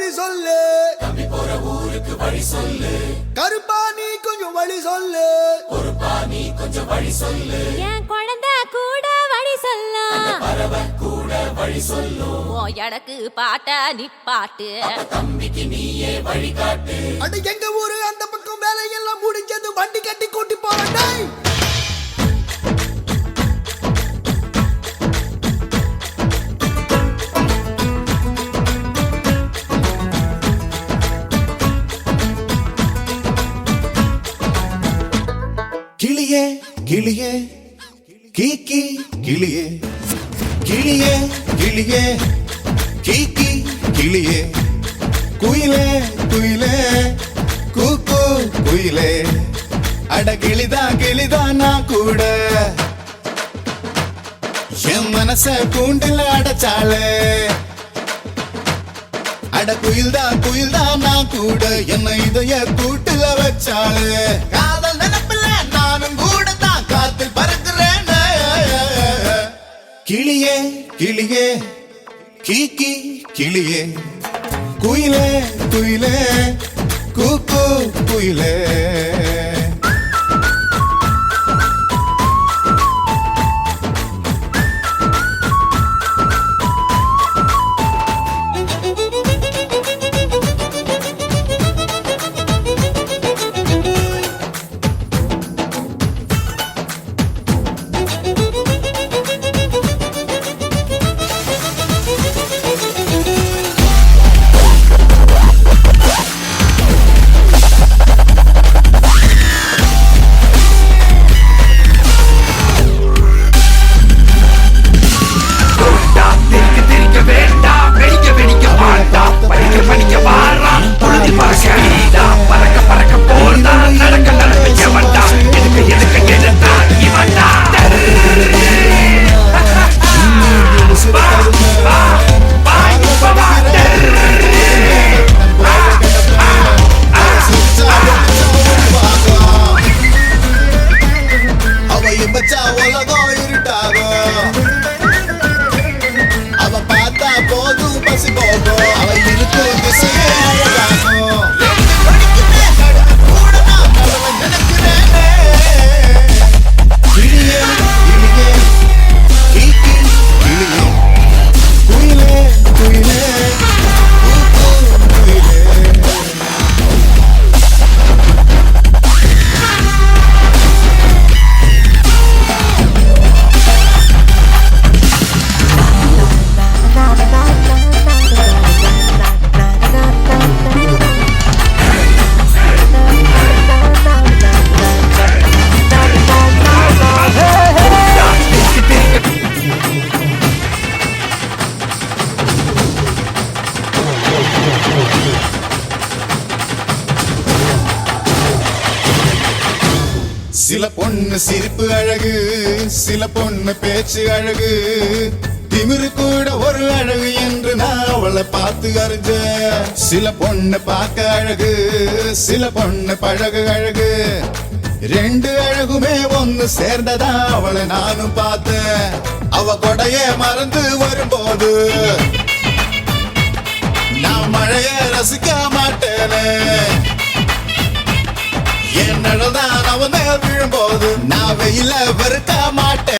வழி சொல்லு, தம்பி போற ஊருக்கு வழி சொல்லு, கருப்பா நீ கொஞ்சம் வழி சொல்லு, பொறுப்பா நீ கொஞ்சம் வழி சொல்லு, என் குழந்தை கூட வழி சொல்லும், பறவை கூட வழி சொல்லும், ஓ எனக்கு பாட்ட நிப்பாட்டு, தம்பிக்கு நீயே வழிகாட்டு. அடி எங்க ஊரு அந்த பக்கம் வேலையெல்லாம் முடிஞ்சது, வண்டி கட்டி கூட்டி போறேன். கிளியே கிளியே கீக்கி கிளியே, கிளியே கிளியே கீக்கி கிளியே, குயிலே குயிலே கூக்கு குயிலே, அட கிளிதா கிளிதா நான் கூட என் மனச கூண்டில் அடைச்சாளே, அட குயில்தா நான் கூட என்ன இதய கூட்டுல வச்சாளே, காதல் நினைப்பில்ல நானும் கூட தான் காத்தில் பறக்கிறேன். கிளியே கிளியே கீக்கி கிளியே, குயிலே குயிலே கூக்கு குயிலே. சில பொண்ணு சிரிப்பு அழகு, சில பொண்ணு பேச்சு அழகு, திமிரு கூட ஒரு அழகு என்று நான் அவளை பார்த்து அறிஞ்ச. சில பொண்ணு பார்க்க அழகு, சில பொண்ணு பழகு அழகு, ரெண்டு அழகுமே ஒன்னு சேர்ந்ததா அவளை நானும் பார்த்தேன். அவ கொடைய மறந்து வரும்போது நான் மழைய ரசிக்க மாட்டேனே, என் நிழல்தான் அவன் மேல் விழும்போது நான் வெயில வெறுக்க மாட்டேன்.